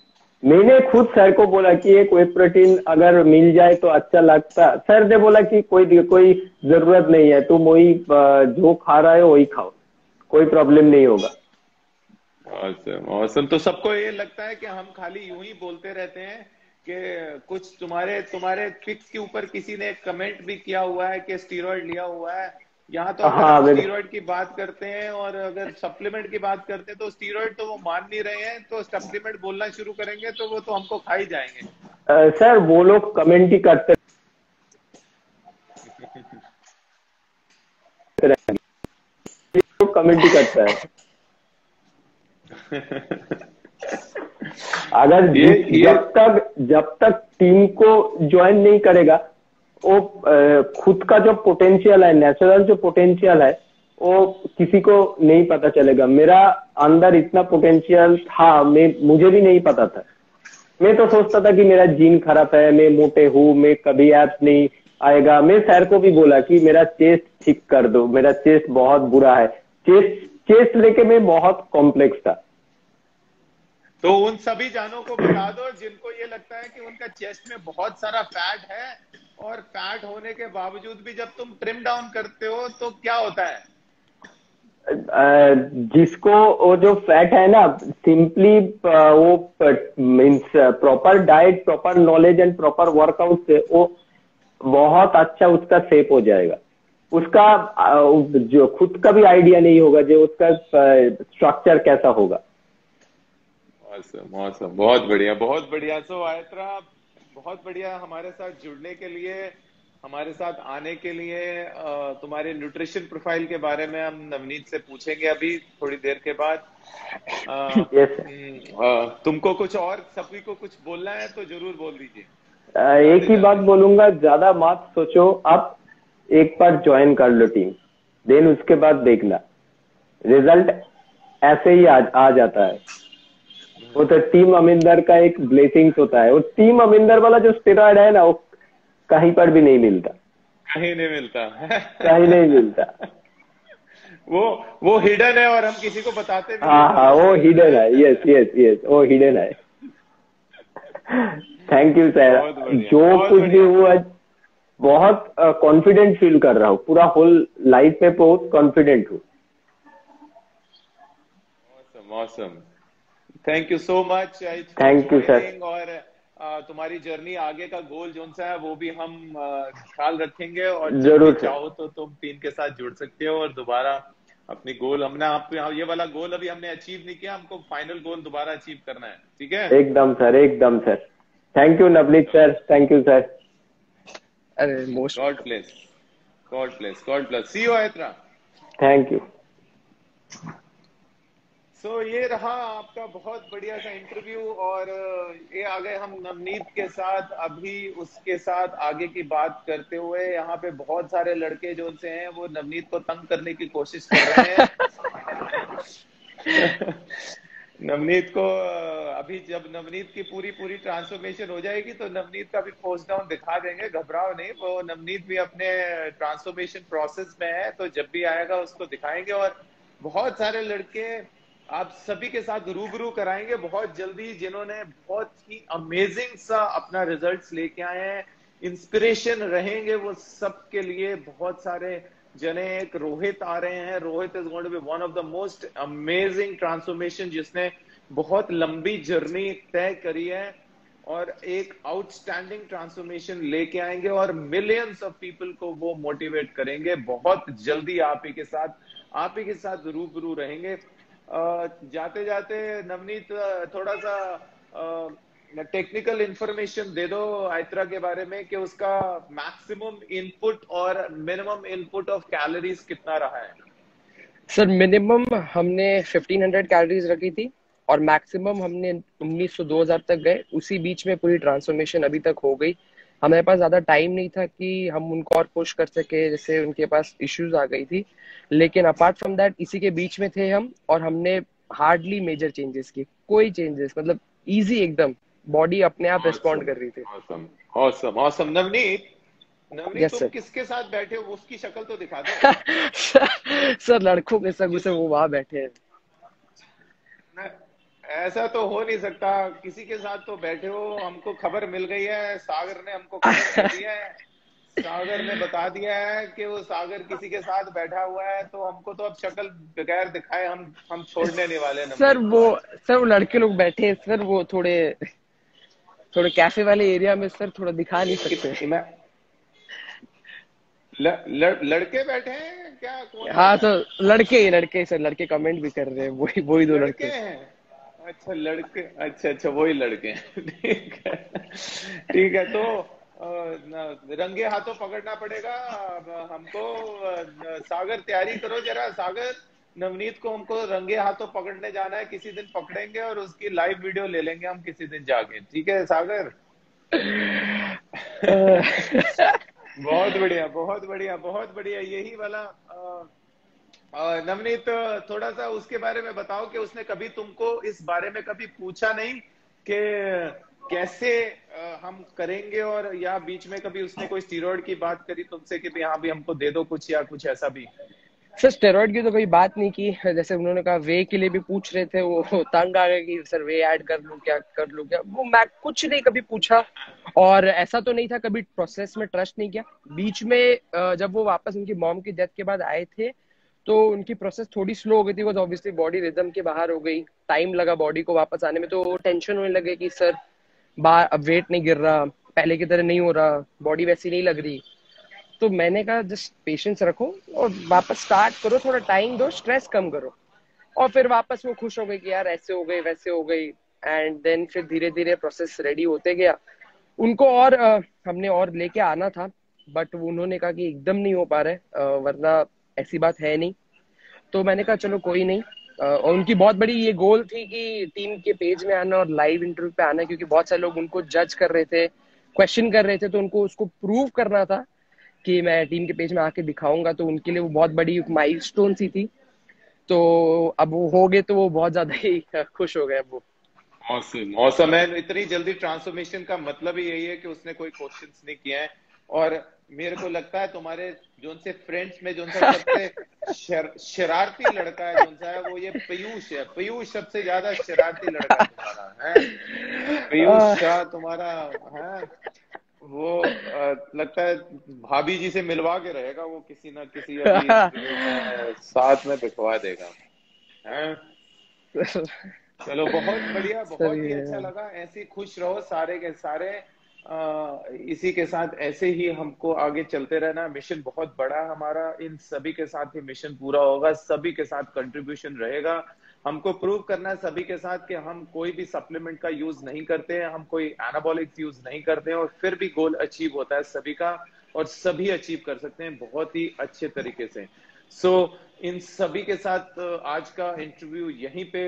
मैंने खुद सर को बोला कि एक वे प्रोटीन अगर मिल जाए तो अच्छा लगता। सर ने बोला कि कोई जरूरत नहीं है, तुम वही जो खा रहे हो वही खाओ, कोई प्रॉब्लम नहीं होगा। awesome, awesome। तो सबको ये लगता है कि हम खाली यूं ही बोलते रहते हैं कि कुछ तुम्हारे तुम्हारे पिक्स के ऊपर किसी ने कमेंट भी किया हुआ है कि स्टीरॉयड लिया हुआ है। यहाँ तो अगर हाँ हम मेरे स्टीरॉयड की बात करते हैं और अगर सप्लीमेंट की बात करते हैं तो स्टीरॉयड तो वो मान नहीं रहे हैं, तो सप्लीमेंट बोलना शुरू करेंगे तो वो तो हमको खा ही जाएंगे। सर वो लोग कमेंट ही करते रहेंगे, कमेंट ही करता है। अगर ये जब तक टीम को ज्वाइन नहीं करेगा, वो खुद का जो पोटेंशियल है, नेचुरल जो पोटेंशियल है, वो किसी को नहीं पता चलेगा। मेरा अंदर इतना पोटेंशियल था, मुझे भी नहीं पता था। मैं तो सोचता था कि मेरा जीन खराब है, मैं मोटे हूँ, मैं कभी एब्स नहीं आएगा। मैं सर को भी बोला कि मेरा चेस्ट ठीक कर दो, मेरा चेस्ट बहुत बुरा है। चेस्ट लेके मैं बहुत कॉम्प्लेक्स था। तो उन सभी जानों को बता दो जिनको ये लगता है कि उनका चेस्ट में बहुत सारा फैट है, और फैट होने के बावजूद भी जब तुम ट्रिम डाउन करते हो तो क्या होता है। जिसको वो जो फैट है ना, सिंपली वो means proper diet, proper knowledge and proper workout से वो बहुत अच्छा उसका शेप हो जाएगा। उसका जो खुद का भी आइडिया नहीं होगा जो उसका स्ट्रक्चर कैसा होगा। awesome, awesome, बहुत बढ़िया बहुत बढ़िया। आयत्रा, बहुत बढ़िया हमारे साथ जुड़ने के लिए, हमारे साथ आने के लिए। तुम्हारे न्यूट्रिशन प्रोफाइल के बारे में हम नवनीत से पूछेंगे अभी थोड़ी देर के बाद। यस। तुमको कुछ और सभी को कुछ बोलना है तो जरूर बोल दीजिए एक जाते ही बात जाते। बोलूंगा, ज्यादा मत सोचो। आप एक बार ज्वाइन कर लो टीम, देन उसके बाद देखना रिजल्ट ऐसे ही आ जाता है। वो तो टीम अमिंदर का एक ब्लेसिंग्स होता है। वो टीम अमिंदर वाला जो स्टेरॉयड है ना, वो कहीं पर भी नहीं मिलता, कहीं नहीं मिलता। कहीं नहीं मिलता। वो वो हिडन है और हम किसी को बताते भी नहीं, हाँ हाँ, ज्यादा वो सही होता हिडन है। है। यस यस यस, वो हिडन है। Thank you sir. बहुत बढ़िया जो बहुत कुछ भी बढ़िया। हुआ, बहुत कॉन्फिडेंट फील कर रहा हूँ, पूरा होल लाइफ में बहुत कॉन्फिडेंट हूँ। Awesome awesome, thank you so much for thank you sir. Joining. और तुम्हारी जर्नी आगे का गोल जो सा है वो भी हम ख्याल रखेंगे, और जब भी जरूर सर। चाहो तो तुम टीम के साथ जुड़ सकते हो और दोबारा अपनी गोल, हमने आप ये वाला गोल अभी हमने अचीव नहीं किया, हमको फाइनल गोल दोबारा अचीव करना है, ठीक है। एकदम सर, एकदम sir. Thank you Navneet sir, thank you sir. अरे most god welcome. Bless, god bless, god bless, see you Ayatra. Thank you. ये रहा आपका बहुत बढ़िया सा इंटरव्यू। और ये आ गए हम नवनीत के साथ। अभी उसके साथ आगे की बात करते हुए, यहाँ पे बहुत सारे लड़के जो से हैं वो नवनीत को तंग करने की कोशिश कर रहे हैं। नवनीत को अभी जब नवनीत की पूरी पूरी ट्रांसफॉर्मेशन हो जाएगी तो नवनीत का भी पोस्ट डाउन दिखा देंगे, घबराओ नहीं। वो नवनीत भी अपने ट्रांसफॉर्मेशन प्रोसेस में है, तो जब भी आएगा उसको दिखाएंगे। और बहुत सारे लड़के आप सभी के साथ रूबरू कराएंगे बहुत जल्दी, जिन्होंने बहुत ही अमेजिंग सा अपना रिजल्ट्स लेके आए हैं, इंस्पिरेशन रहेंगे वो सब के लिए। बहुत सारे जने, एक रोहित आ रहे हैं। Rohit is going to be one of the most amazing transformation, जिसने बहुत लंबी जर्नी तय करी है और एक आउटस्टैंडिंग ट्रांसफॉर्मेशन लेके आएंगे और मिलियंस ऑफ पीपल को वो मोटिवेट करेंगे। बहुत जल्दी आप ही के साथ रूबरू रहेंगे। जाते जाते नवनीत, थोड़ा सा टेक्निकल इंफॉर्मेशन दे दो आइत्रा के बारे में कि उसका मैक्सिमम इनपुट और मिनिमम इनपुट ऑफ कैलोरीज कितना रहा है। सर मिनिमम हमने 1500 कैलोरीज रखी थी और मैक्सिमम हमने 1900-2000 तक गए। उसी बीच में पूरी ट्रांसफॉर्मेशन अभी तक हो गई। हमारे पास ज्यादा टाइम नहीं था कि हम उनको और पुश कर सके, जैसे उनके पास इश्यूज आ गई थी। लेकिन अपार्ट फ्रॉम दैट इसी के बीच में थे हम, और हमने हार्डली मेजर चेंजेस की, कोई चेंजेस, मतलब इजी एकदम, बॉडी अपने आप रिस्पॉन्ड कर रही थी। Awesome awesome awesome. Navneet, yes तुम सर। किसके साथ बैठे हो, उसकी शक्ल तो दिखा दो। सर लड़कों के संग किस से वो वहां बैठे हैं। न, ऐसा तो हो नहीं सकता, किसी के साथ तो बैठे हो। हमको खबर मिल गई है, सागर ने हमको खबर दे दिया है, सागर ने बता दिया है कि वो सागर किसी के साथ बैठा हुआ है। तो हमको तो अब शक्ल बगैर दिखाए हम छोड़ने नहीं वाले सर नवनीत वो को। सर वो लड़के लोग बैठे हैं सर, वो थोड़े थोड़े कैफे वाले एरिया में सर, थोड़ा दिखा नहीं सकते। लड़के बैठे हैं क्या, कौन हाँ बैठा तो है? लड़के सर, लड़के कमेंट भी कर रहे हैं, वही दो लड़के लड़के। हैं? अच्छा लड़के, अच्छा अच्छा वही लड़के हैं। ठीक है, ठीक है। तो रंगे हाथों पकड़ना पड़ेगा अब हमको। सागर तैयारी करो जरा, सागर नवनीत को हमको रंगे हाथों पकड़ने जाना है, किसी दिन पकड़ेंगे और उसकी लाइव वीडियो ले लेंगे हम किसी दिन जाके, ठीक है सागर? बहुत बढ़िया, बहुत बढ़िया, बहुत बढ़िया। यही वाला नवनीत, थोड़ा सा उसके बारे में बताओ कि उसने कभी तुमको इस बारे में कभी पूछा नहीं कि कैसे हम करेंगे, और या बीच में कभी उसने कोई स्टीरॉयड की बात करी तुमसे कि भाई हाँ भी हमको दे दो कुछ, या कुछ ऐसा भी? सर स्टेरॉइड की तो कोई बात नहीं की। जैसे उन्होंने कहा वे के लिए भी पूछ रहे थे, वो तंग आ गए कि सर वे ऐड कर लूं क्या, कर लूं क्या, वो मैं कुछ नहीं कभी पूछा। और ऐसा तो नहीं था, कभी प्रोसेस में ट्रस्ट नहीं किया। बीच में जब वो वापस उनकी मॉम की डेथ के बाद आए थे, तो उनकी प्रोसेस थोड़ी स्लो हो गई थी, बिकॉज ऑब्वियसली बॉडी रिदम के बाहर हो गई, टाइम लगा बॉडी को वापस आने में। तो टेंशन होने लगे कि सर बाहर अब वेट नहीं गिर रहा, पहले की तरह नहीं हो रहा, बॉडी वैसी नहीं लग रही। तो मैंने कहा जस्ट पेशेंस रखो और वापस स्टार्ट करो, थोड़ा टाइम दो, स्ट्रेस कम करो। और फिर वापस वो खुश हो गई कि यार ऐसे हो गई वैसे हो गई। एंड देन फिर धीरे धीरे प्रोसेस रेडी होते गया। उनको और हमने और लेके आना था, बट उन्होंने कहा कि एकदम नहीं हो पा रहा है, वरना ऐसी बात है नहीं। तो मैंने कहा चलो कोई नहीं। और उनकी बहुत बड़ी ये गोल थी कि टीम के पेज में आना और लाइव इंटरव्यू पे आना, क्योंकि बहुत सारे लोग उनको जज कर रहे थे, क्वेश्चन कर रहे थे, तो उनको उसको प्रूव करना था कि मैं टीम के पेज में आके दिखाऊंगा। तो उनके लिए वो बहुत बड़ी माइलस्टोन सी थी। तो अब वो हो गए तो वो बहुत ज्यादा ही खुश हो गए अब वो। मौसम मौसम है, इतनी जल्दी ट्रांसफॉर्मेशन का मतलब ही यही है कि उसने कोई क्वेश्चंस नहीं किए हैं। और मेरे को लगता है तुम्हारे जो उनसे फ्रेंड्स में जो उनसा सबसे शरारती लड़का है, जो उनसा है वो ये पीयूष है। पीयूष सबसे ज्यादा शरारती लड़का तुम्हारा है, पीयूष शाह तुम्हारा है। वो लगता है भाभी जी से मिलवा के रहेगा वो, किसी ना किसी अभी इंटरव्यू में साथ में बिठवा देगा है। चलो बहुत बढ़िया, सर बहुत ही अच्छा लगा। ऐसे ही खुश रहो सारे के सारे। इसी के साथ ऐसे ही हमको आगे चलते रहना। मिशन बहुत बड़ा है हमारा, इन सभी के साथ ही मिशन पूरा होगा, सभी के साथ कंट्रीब्यूशन रहेगा। हमको प्रूव करना है सभी के साथ कि हम कोई भी सप्लीमेंट का यूज नहीं करते हैं, हम कोई एनाबॉलिक्स यूज नहीं करते हैं, और फिर भी गोल अचीव होता है सभी का, और सभी अचीव कर सकते हैं बहुत ही अच्छे तरीके से। सो इन सभी के साथ आज का इंटरव्यू यहीं पे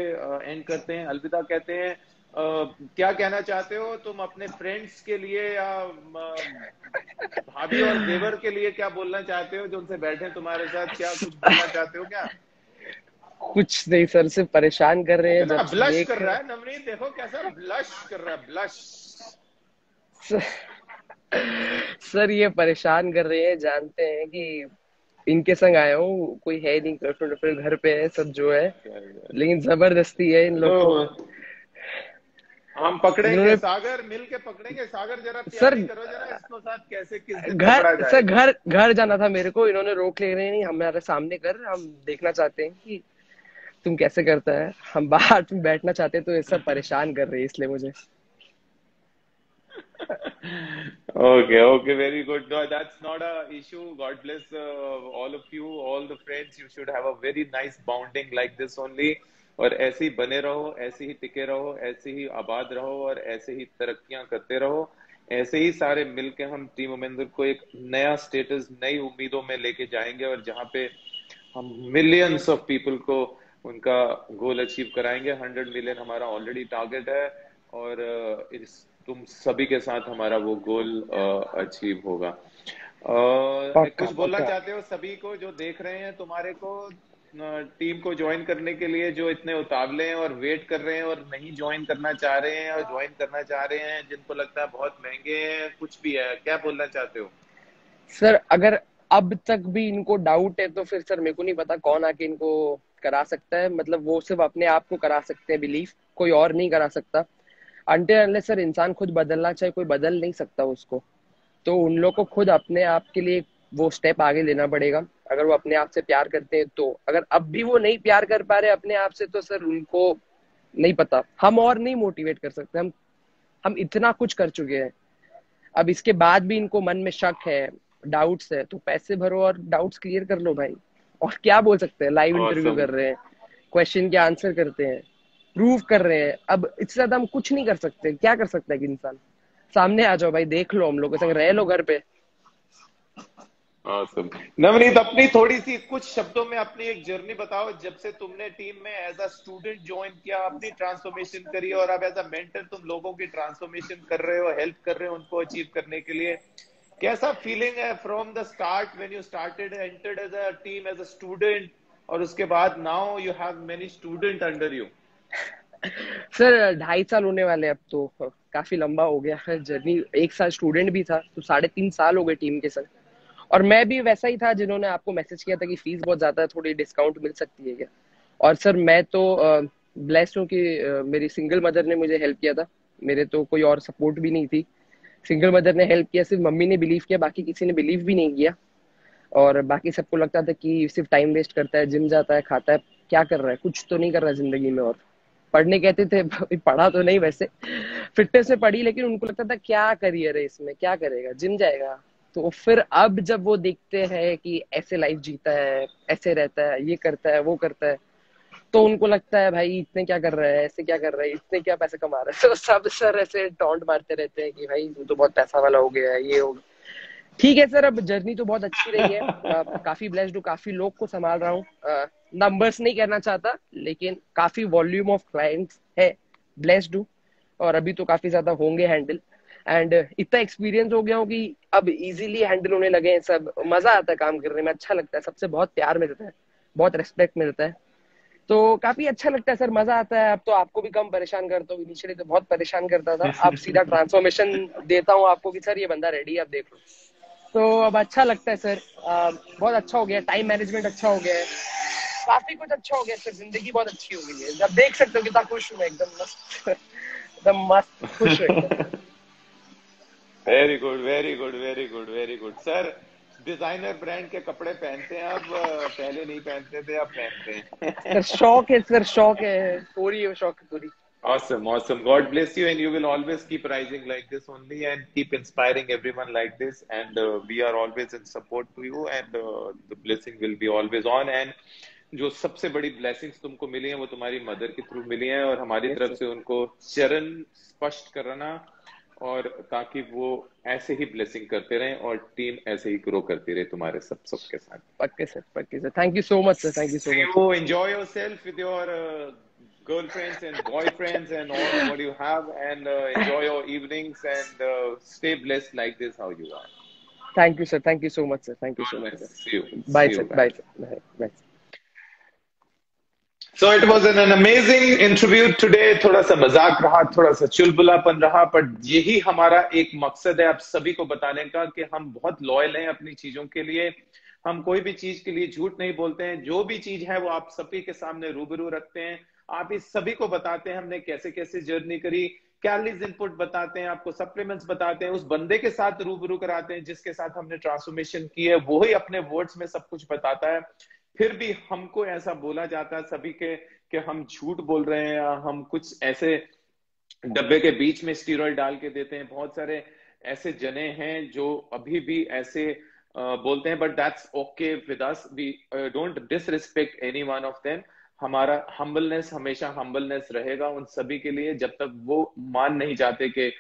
एंड करते हैं, अलविदा कहते हैं। क्या कहना चाहते हो तुम अपने फ्रेंड्स के लिए, या भाभी और देवर के लिए क्या बोलना चाहते हो जो उनसे बैठे तुम्हारे साथ? क्या कुछ बोलना चाहते हो क्या? कुछ नहीं सर, सिर्फ परेशान कर रहे हैं कितना जब से ब्लश कर देख। रहा है नवनीत, देखो कैसा ब्लश कर रहा है, ब्लश। सर ये परेशान कर रहे हैं, जानते हैं कि इनके संग आया हूँ, कोई है नहीं, गर्लफ्रेंड घर पे है सब जो है, लेकिन जबरदस्ती है इन लोग को। तो हम पकड़ेंगे इन्होंने सागर, मिल के पकड़ेंगे सागर। जरा सर तैयारी करो जरा, इसको साथ कैसे किस दिन घर पकड़ा सर जाएगा। घर घर जाना था मेरे को, इन्होंने रोक ले रहे हैं, नहीं हमारे सामने कर, हम देखना चाहते हैं कि तुम कैसे करता है, हम बाहर तुम बैठना चाहते तो ये सब परेशान कर रहे हैं इसलिए मुझे। Okay, okay, very good. No, that's not a issue. God bless all of you, all the friends. You should have a very nice bonding like this only. और ऐसे ही बने रहो, ऐसे ही टिके रहो, ऐसे ही आबाद रहो और ऐसे ही तरक्कियां करते रहो। ऐसे ही सारे मिलके हम टीम उमेंद्र को एक नया स्टेटस, नई उम्मीदों में लेके जाएंगे और जहाँ पे हम मिलियंस ऑफ पीपल को उनका गोल अचीव कराएंगे। 100 मिलियन हमारा ऑलरेडी टारगेट है और इस तुम सभी के साथ हमारा वो गोल अचीव होगा। पक्का कुछ बोलना पक्का। चाहते हो सभी को जो देख रहे हैं तुम्हारे को, टीम को ज्वाइन करने के लिए, जो इतने उतावले हैं और वेट कर रहे हैं और नहीं ज्वाइन करना चाह रहे हैं और ज्वाइन करना चाह रहे हैं, जिनको लगता है बहुत महंगे हैं, कुछ भी है, क्या बोलना चाहते हो? सर अगर अब तक भी इनको डाउट है तो फिर सर मेरे को नहीं पता कौन आके इनको करा सकता है। मतलब वो सिर्फ अपने आप को करा सकते हैं बिलीव, कोई और नहीं करा सकता। अनटिल अनलेस सर इंसान खुद बदलना चाहे कोई बदल नहीं सकता उसको। तो उन लोग को खुद अपने आप के लिए वो स्टेप आगे लेना पड़ेगा। अगर वो अपने आप से प्यार करते हैं तो, अगर अब भी वो नहीं प्यार कर पा रहे अपने आप से तो सर उनको नहीं पता, हम और नहीं मोटिवेट कर सकते। हम इतना कुछ कर चुके हैं, अब इसके बाद भी इनको मन में शक है, डाउट्स है, तो पैसे भरो और डाउट्स क्लियर कर लो भाई। और क्या बोल सकते हैं, लाइव इंटरव्यू ऑसम। कर रहे हैं, क्वेश्चन के आंसर करते हैं, प्रूव कर रहे हैं। अब इससे ज्यादा हम कुछ नहीं कर सकते। क्या कर सकता है कि इंसान, सामने आ जाओ भाई, देख लो, हम लोग के संग रह लो घर पे। awesome. नवनीत, अपनी थोड़ी सी कुछ शब्दों में अपनी एक जर्नी बताओ, जब से तुमने टीम में एज अ स्टूडेंट ज्वाइन किया, अपनी ट्रांसफॉर्मेशन करी और अब एज अ मेंटर तुम लोगों की ट्रांसफॉर्मेशन कर रहे हो, हेल्प कर रहे हो उनको अचीव करने के लिए। कैसा फीलिंग है from the start when you started entered as a team as a student, और उसके बाद now you have many student under you? Sir 2.5 साल होने वाले हैं अब तो, काफी लंबा हो गया है जर्नी। 1 साल स्टूडेंट भी था तो 3.5 साल हो गए टीम के संग। और मैं भी वैसा ही था जिन्होंने आपको मैसेज किया था कि फीस बहुत ज्यादा है, थोड़ी डिस्काउंट मिल सकती है क्या। और सर मैं तो ब्लेस्ड हूँ कि मेरी सिंगल मदर ने मुझे हेल्प किया था। मेरे तो कोई और सपोर्ट भी नहीं थी, सिंगल मदर ने हेल्प किया। सिर्फ मम्मी ने बिलीव किया, बाकी किसी ने बिलीव भी नहीं किया। और बाकी सबको लगता था कि सिर्फ टाइम वेस्ट करता है, जिम जाता है, खाता है, क्या कर रहा है, कुछ तो नहीं कर रहा है जिंदगी में। और पढ़ने कहते थे पढ़ा तो नहीं वैसे, फिटनेस में पढ़ी, लेकिन उनको लगता था क्या करियर है इसमें, क्या करेगा, जिम जाएगा। तो फिर अब जब वो देखते हैं कि ऐसे लाइफ जीता है, ऐसे रहता है, ये करता है, वो करता है, तो उनको लगता है भाई इतने क्या कर रहा है, ऐसे क्या कर रहा है, इतने क्या पैसे कमा रहा है। तो सब सर ऐसे टॉन्ट मारते रहते हैं कि भाई तू तो बहुत पैसा वाला हो गया है, ये हो गया। ठीक है सर, अब जर्नी तो बहुत अच्छी रही है। काफी ब्लेस्ड हूँ, काफी लोग को संभाल रहा हूँ। नंबर्स नहीं कहना चाहता, लेकिन काफी वॉल्यूम ऑफ क्लाइंट्स है, ब्लेस्ड हूँ। और अभी तो काफी ज्यादा होंगे हैंडल। एंड इतना एक्सपीरियंस हो गया हूँ कि अब इजीली हैंडल होने लगे हैं सब। मजा आता है काम करने में, अच्छा लगता है, सबसे बहुत प्यार मिलता है, बहुत रेस्पेक्ट मिलता है। तो काफी अच्छा लगता है सर, मजा आता है। अब तो आपको भी कम परेशान करता हूँ, इनिशियली तो बहुत परेशान करता था, अब सीधा ट्रांसफॉर्मेशन देता हूँ आपको कि सर ये बंदा रेडी है, अब देख लो। तो अब अच्छा लगता है सर। बहुत अच्छा हो गया, टाइम मैनेजमेंट अच्छा हो गया है, काफी कुछ अच्छा हो गया सर, जिंदगी बहुत अच्छी हो गई है। जब देख सकते हो कितना खुश हूँ मैं, एकदम मस्त एकदम मस्त खुश हूँ एकदम। Very good, very good, very good, very good sir. Designer brand के कपड़े पहनते हैं अब, पहले नहीं पहनते थे, अब पहनते सर हैं। शौक है सर, शौक है पूरी, शौक है पूरी। Awesome, awesome. God bless you, and you will always keep rising like this only, and keep inspiring everyone like this. And we are always in support to you, and the blessing will be always on. And जो सबसे बड़ी blessings तुमको मिली हैं वो तुम्हारी mother के through मिली हैं, और हमारी यस तरफ सर। से उनको चरण स्पष्ट करना, और ताकि वो ऐसे ही ब्लेसिंग करते रहें और टीम ऐसे ही ग्रो करती रहे तुम्हारे सबके साथ। पक्के सर, पक्के sir, thank you so much sir, thank you so So much. you enjoy yourself with your girlfriends and boyfriends and all what you have, and enjoy your evenings, and stay blessed like this how you are. Thank you sir, thank you so much sir, thank you God so much bless. Sir. See you. Bye See sir, you, bye man. Sir, bye. So it was an amazing interview today. थोड़ा सा मजाक रहा, थोड़ा सा चुलबुलापन रहा, पर यही हमारा एक मकसद है आप सभी को बताने का कि हम बहुत लॉयल हैं अपनी चीजों के लिए। हम कोई भी चीज के लिए झूठ नहीं बोलते हैं, जो भी चीज है वो आप सभी के सामने रूबरू रखते हैं। आप इस सभी को बताते हैं हमने कैसे कैसे जर्नी करी, कैलोरीज इनपुट बताते हैं, आपको सप्लीमेंट्स बताते हैं, उस बंदे के साथ रूबरू कराते हैं जिसके साथ हमने ट्रांसफॉर्मेशन की है, वो ही अपने वर्ड्स में सब कुछ बताता है। फिर भी हमको ऐसा बोला जाता है सभी के कि हम झूठ बोल रहे हैं या हम कुछ ऐसे डब्बे के बीच में स्टीरॉयड डाल के देते हैं। बहुत सारे ऐसे जने हैं जो अभी भी ऐसे बोलते हैं, but that's okay with us, we don't disrespect any one of them. हमारा हम्बलनेस हमेशा हम्बलनेस रहेगा उन सभी के लिए, जब तक वो मान नहीं जाते कि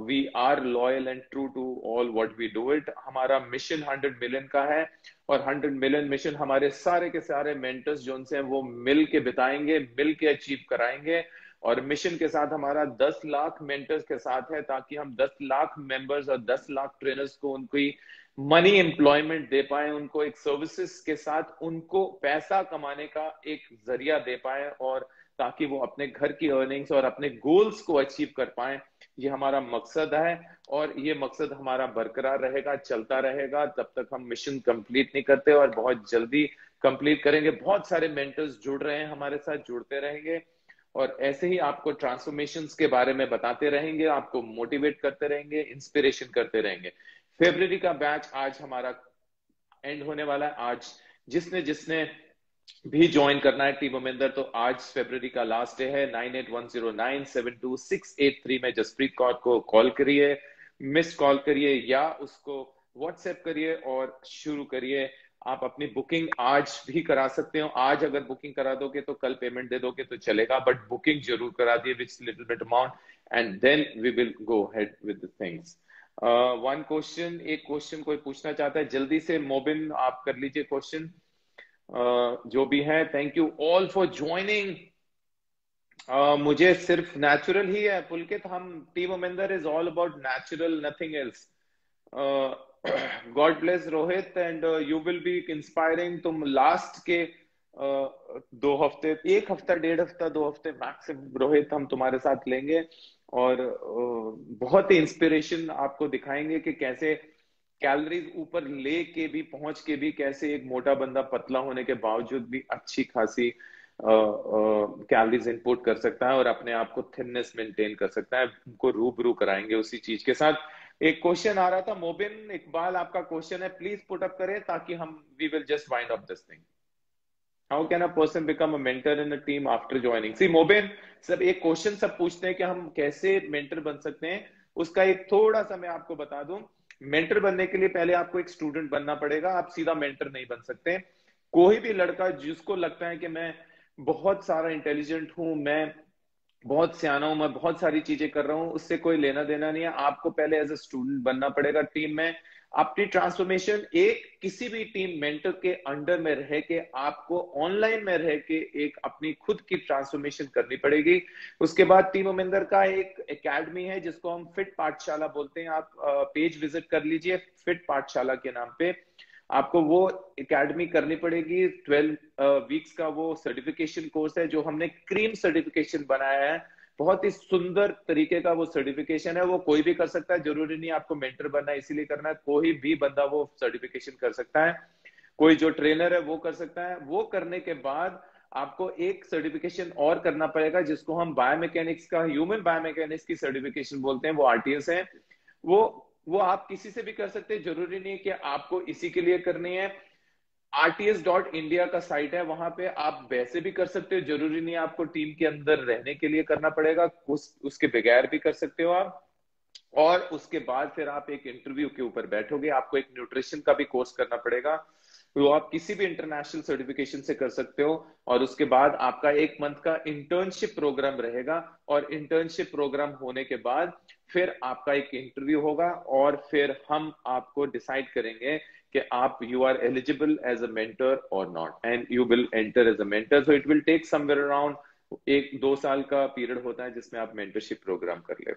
we are loyal and true to all what we do it. हमारा मिशन 100 मिलियन का है, और 100 मिलियन मिशन हमारे सारे के सारे मेंटर्स जो उनसे हैं वो मिल के बिताएंगे, मिल के अचीव कराएंगे। और मिशन के साथ हमारा 10 लाख मेंटर्स के साथ है, ताकि हम 10 लाख मेंबर्स और 10 लाख ट्रेनर्स को उनकी मनी एम्प्लॉयमेंट दे पाए, उनको एक सर्विसेज के साथ उनको पैसा कमाने का एक जरिया दे पाए, और ताकि वो अपने घर की अर्निंग्स और अपने गोल्स को अचीव कर पाए। ये हमारा मकसद है, और ये मकसद हमारा बरकरार रहेगा, चलता रहेगा तब तक हम मिशन कंप्लीट नहीं करते, और बहुत जल्दी कंप्लीट करेंगे। बहुत सारे मेंटर्स जुड़ रहे हैं हमारे साथ, जुड़ते रहेंगे, और ऐसे ही आपको ट्रांसफॉर्मेशंस के बारे में बताते रहेंगे, आपको मोटिवेट करते रहेंगे, इंस्पिरेशन करते रहेंगे। फरवरी का बैच आज हमारा एंड होने वाला है। आज जिसने जिसने भी ज्वाइन करना है टीम मोमिंदर, तो आज फरवरी का लास्ट डे है। 9810972683 में जसप्रीत कौर को कॉल करिए, मिस कॉल करिए, या उसको व्हाट्सएप करिए और शुरू करिए। आप अपनी बुकिंग आज भी करा सकते हो। आज अगर बुकिंग करा दोगे तो कल पेमेंट दे दोगे तो चलेगा, बट बुकिंग जरूर करा दिए which little bit amount, and then we will go head with the things. One question, एक क्वेश्चन कोई पूछना चाहता है जल्दी से? मोबिन आप कर लीजिए क्वेश्चन। जो भी है, thank you all for joining. मुझे सिर्फ नेचुरल ही है पुलकित, हम team Mominder is all about natural, nothing else. God bless Rohit, and you will be inspiring. तुम लास्ट के 2 हफ्ते, 1 हफ्ता, 1.5 हफ्ता, 2 हफ्ते मैक्सिमम रोहित हम तुम्हारे साथ लेंगे, और बहुत ही इंस्पिरेशन आपको दिखाएंगे कि कैसे कैलोरीज ऊपर लेके भी, पहुंच के भी, कैसे एक मोटा बंदा पतला होने के बावजूद भी अच्छी खासी कैलोरीज इनपुट कर सकता है और अपने आप को थिननेस मेंटेन कर सकता है। उनको रूबरू कराएंगे उसी चीज के साथ। एक क्वेश्चन आ रहा था मोबिन इकबाल, आपका क्वेश्चन है, प्लीज पुट अप करें ताकि हम we will just wind up this thing. How can a person become a mentor in a team after joining? See Mobin, सब एक क्वेश्चन सब पूछते हैं कि हम कैसे मेंटर बन सकते हैं। उसका एक थोड़ा सा मैं आपको बता दूं। मेंटर बनने के लिए पहले आपको एक स्टूडेंट बनना पड़ेगा, आप सीधा मेंटर नहीं बन सकते। कोई भी लड़का जिसको लगता है कि मैं बहुत सारा इंटेलिजेंट हूं, मैं बहुत सियाना हूं, मैं बहुत सारी चीजें कर रहा हूं, उससे कोई लेना देना नहीं है। आपको पहले एज ए स्टूडेंट बनना पड़ेगा टीम में। अपनी ट्रांसफॉर्मेशन एक किसी भी टीम मेंटर के अंडर में रह के, आपको ऑनलाइन में रह के एक अपनी खुद की ट्रांसफॉर्मेशन करनी पड़ेगी। उसके बाद टीम मोमिंदर का एक एकेडमी है जिसको हम फिट पाठशाला बोलते हैं। आप पेज विजिट कर लीजिए फिट पाठशाला के नाम पे। आपको वो एकेडमी करनी पड़ेगी। 12 वीक्स का वो सर्टिफिकेशन कोर्स है जो हमने क्रीम सर्टिफिकेशन बनाया है। बहुत ही सुंदर तरीके का वो सर्टिफिकेशन है, वो कोई भी कर सकता है, जरूरी नहीं आपको मेंटर बनना है इसीलिए करना है। कोई भी बंदा वो सर्टिफिकेशन कर सकता है, कोई जो ट्रेनर है वो कर सकता है। वो करने के बाद आपको एक सर्टिफिकेशन और करना पड़ेगा जिसको हम बायोमैकेनिक्स का, ह्यूमन बायोमैकेनिक्स की सर्टिफिकेशन बोलते हैं, वो आरटीएस है। वो आप किसी से भी कर सकते हैं, जरूरी नहीं है कि आपको इसी के लिए करनी है। rts.india का साइट है, वहां पे आप वैसे भी कर सकते हो, जरूरी नहीं है आपको टीम के अंदर रहने के लिए करना पड़ेगा, उसके बगैर भी कर सकते हो आप। और उसके बाद फिर आप एक इंटरव्यू के ऊपर बैठोगे। आपको एक न्यूट्रिशन का भी कोर्स करना पड़ेगा, तो आप किसी भी इंटरनेशनल सर्टिफिकेशन से कर सकते हो। और उसके बाद आपका 1 मंथ का इंटर्नशिप प्रोग्राम रहेगा, और इंटर्नशिप प्रोग्राम होने के बाद फिर आपका एक इंटरव्यू होगा, और फिर हम आपको डिसाइड करेंगे कि आप you are eligible as a mentor और not, and you will enter as a mentor. So it will take somewhere around 1-2 साल का पीरियड होता है जिसमें आप मेंटरशिप प्रोग्राम कर ले।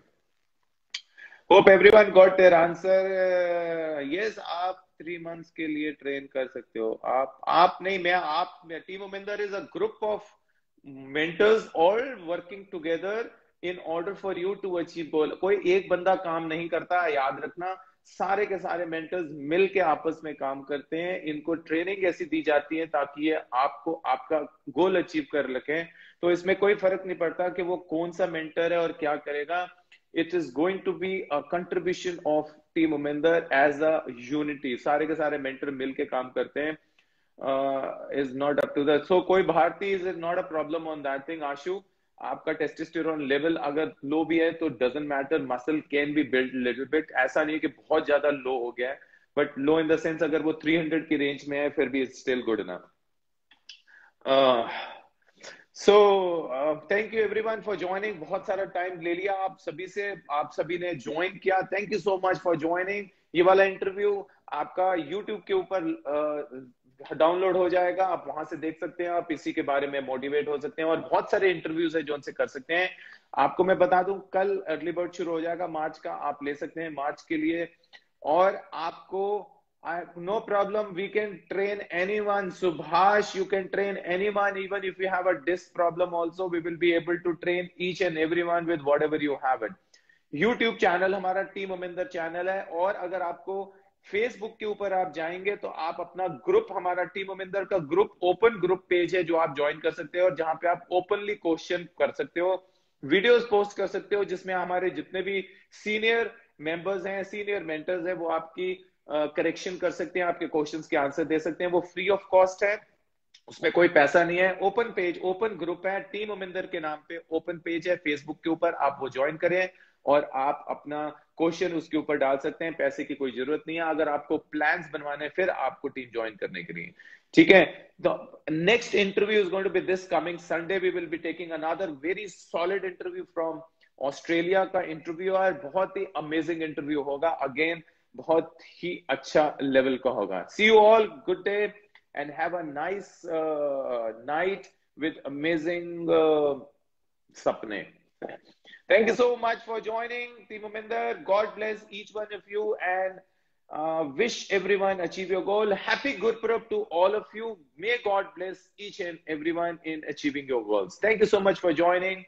Hope everyone got their answer. Yes, आप 3 मंथ्स के लिए ट्रेन कर सकते हो। आप नहीं, मैं team Mominder is a group of mentors all working together in order for you to achieve goal. कोई एक बंदा काम नहीं करता, याद रखना। सारे के सारे मेंटर्स मिल के आपस में काम करते हैं। इनको ट्रेनिंग ऐसी दी जाती है ताकि ये आपको आपका गोल अचीव कर सकें। तो इसमें कोई फर्क नहीं पड़ता कि वो कौन सा मेंटर है और क्या करेगा। It is going to be a contribution of Team Mominder as a unity. सारे के सारे मेंटर मिलके काम करते हैं। is not up to that. So कोई भारतीय is not a problem on that thing. आशु, आपका टेस्टोस्टेरोन लेवल अगर लो भी है तो doesn't matter, muscle can be build little bit. ऐसा नहीं है कि बहुत ज्यादा लो हो गया है, but low in the sense अगर वो 300 की रेंज में है फिर भी it's still good enough. So thank you everyone for joining. बहुत सारा टाइम ले लिया आप सभी से, आप सभी ने ज्वाइन किया. Thank you so much for joining. ये वाला इंटरव्यू आपका यूट्यूब के ऊपर डाउनलोड हो जाएगा, आप वहां से देख सकते हैं, आप इसी के बारे में मोटिवेट हो सकते हैं. और बहुत सारे इंटरव्यूज है जो उनसे कर सकते हैं. आपको मैं बता दूं कल अर्ली बर्ड शुरू हो जाएगा मार्च का, आप ले सकते हैं मार्च के लिए. और आपको no problem, we can train anyone. Subhash, you can train anyone. Even if you have a disc problem also, we will be able to train each and everyone with whatever you have it. YouTube channel हमारा team Aminder channel है. और अगर आपको Facebook के ऊपर आप जाएंगे तो आप अपना ग्रुप, हमारा टीम अमिंदर का ग्रुप, ओपन ग्रुप पेज है जो आप ज्वाइन कर सकते हो, और जहां पे आप ओपनली क्वेश्चन कर सकते हो, वीडियोस पोस्ट कर सकते हो, जिसमें हमारे जितने भी सीनियर मेंबर्स हैं, सीनियर मेंटर्स हैं, वो आपकी करेक्शन कर सकते हैं, आपके क्वेश्चंस के आंसर दे सकते हैं. वो फ्री ऑफ कॉस्ट है, उसमें कोई पैसा नहीं है. ओपन पेज, ओपन ग्रुप है, टीम अमिंदर के नाम पे ओपन पेज है फेसबुक के ऊपर. आप वो ज्वाइन करें और आप अपना क्वेश्चन उसके ऊपर डाल सकते हैं. पैसे की कोई जरूरत नहीं है अगर आपको प्लान्स बनवाने फिर आपको टीम ज्वाइन करने के लिए. ठीक है. The next interview is going to be this coming Sunday. We will be taking another very solid interview from Australia का इंटरव्यू है. बहुत ही अमेजिंग इंटरव्यू होगा. अगेन बहुत ही अच्छा लेवल का होगा. See you all, good day and have a nice night with amazing sapne. Thank you so much for joining Team Aminder. God bless each one of you and wish everyone achieve your goal. Happy Gurpurab to all of you. May God bless each and everyone in achieving your goals. Thank you so much for joining.